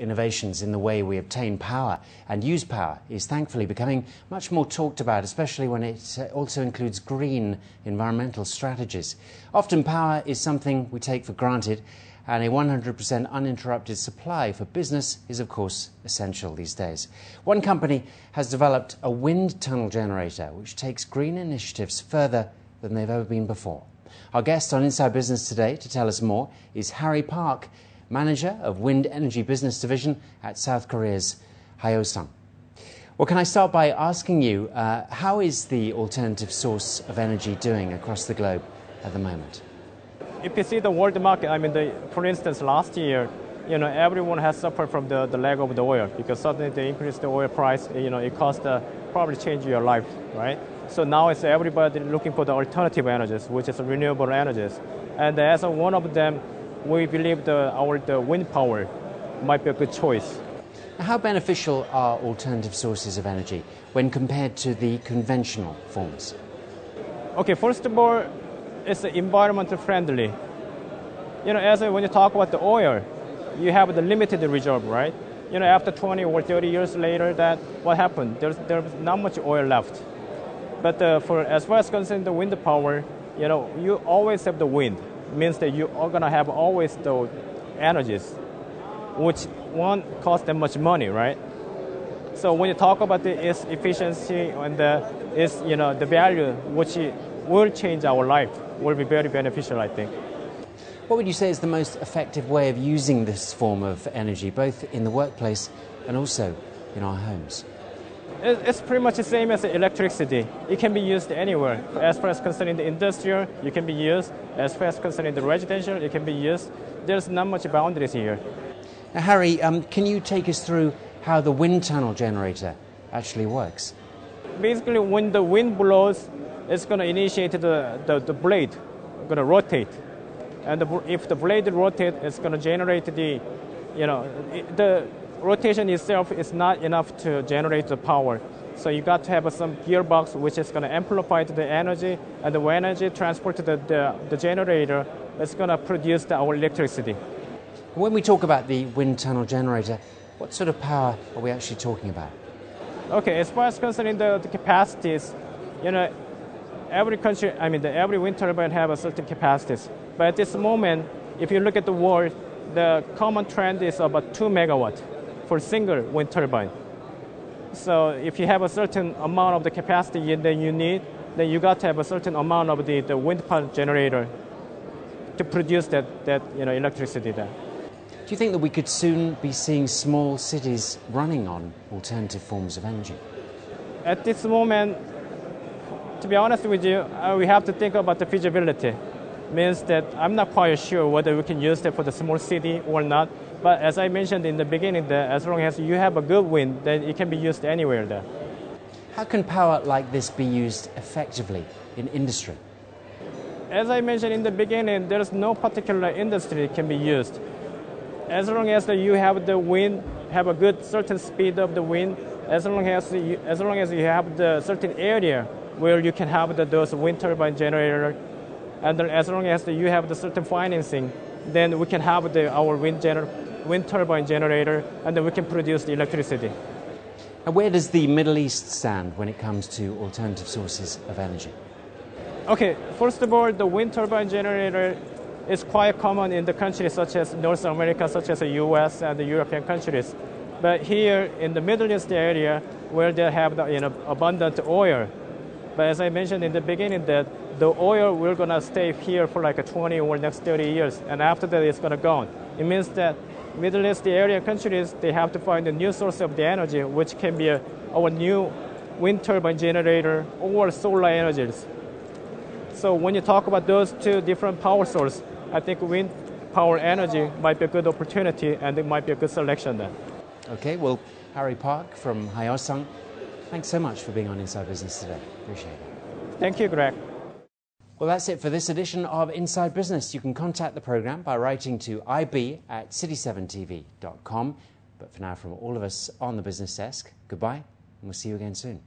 innovations in the way we obtain power and use power is thankfully becoming much more talked about, especially when it also includes green environmental strategies. Often power is something we take for granted, and a 100% uninterrupted supply for business is, of course, essential these days. One company has developed a wind tunnel generator which takes green initiatives further than they've ever been before. Our guest on Inside Business today to tell us more is Harry Park, Manager of Wind Energy Business Division at South Korea's Haeosung. Well, can I start by asking you, how is the alternative source of energy doing across the globe at the moment? If you see the world market, for instance, last year, everyone has suffered from the lack of the oil because suddenly they increased the oil price. It cost probably change your life, right? So now it's everybody looking for the alternative energies, which is renewable energies. And as one of them, we believe the wind power might be a good choice. How beneficial are alternative sources of energy when compared to the conventional forms? Okay, first of all, it's environmental friendly. When you talk about the oil, you have the limited reserve, right? After 20 or 30 years later, what happened? There's not much oil left. But as far as concerned the wind power, you always have the wind. It means that you are gonna have always the energies, which won't cost that much money, right? So when you talk about its efficiency and the value, which will change our life, will be very beneficial, I think. What would you say is the most effective way of using this form of energy, both in the workplace and also in our homes? It's pretty much the same as electricity. It can be used anywhere. As far as concerning the industrial, it can be used. As far as concerning the residential, it can be used. There's not much boundaries here. Now, Harry, can you take us through how the wind tunnel generator actually works? Basically, when the wind blows, it's going to initiate the blade, going to rotate. And if the blade rotates, it's going to generate the rotation itself is not enough to generate the power. So you got to have some gearbox which is going to amplify the energy, and the energy transport to the generator is going to produce our electricity. When we talk about the wind tunnel generator, what sort of power are we actually talking about? Okay, as far as concerning the capacities, every country, every wind turbine have a certain capacities. But at this moment, if you look at the world, the common trend is about 2 megawatt for single wind turbine. So if you have a certain amount of the capacity that you need, then you got to have a certain amount of the wind power generator to produce that electricity there. Do you think that we could soon be seeing small cities running on alternative forms of energy? At this moment, to be honest with you, we have to think about the feasibility. Means that I'm not quite sure whether we can use it for the small city or not. But as I mentioned in the beginning, as long as you have a good wind, then it can be used anywhere there. How can power like this be used effectively in industry? As I mentioned in the beginning, there's no particular industry that can be used. As long as you have the wind, have a good certain speed of the wind, as long as you have the certain area where you can have those wind turbine generator, and as long as you have the certain financing, then we can have our wind turbine generator, and then we can produce the electricity. And where does the Middle East stand when it comes to alternative sources of energy? Okay, first of all, the wind turbine generator is quite common in the countries such as North America, such as the US and the European countries. But here in the Middle East area, where they have abundant oil, but as I mentioned in the beginning, that the oil we're going to stay here for like 20 or next 30 years, and after that it's going to go. It means that Middle East area countries, they have to find a new source of the energy, which can be our new wind turbine generator or solar energies. So when you talk about those two different power sources, I think wind power energy might be a good opportunity, and it might be a good selection then. Okay, well, Harry Park from Haeosung, thanks so much for being on Inside Business today. Appreciate it. Thank you, Greg. Well, that's it for this edition of Inside Business. You can contact the programme by writing to ib@city7tv.com. But for now, from all of us on the business desk, goodbye, and we'll see you again soon.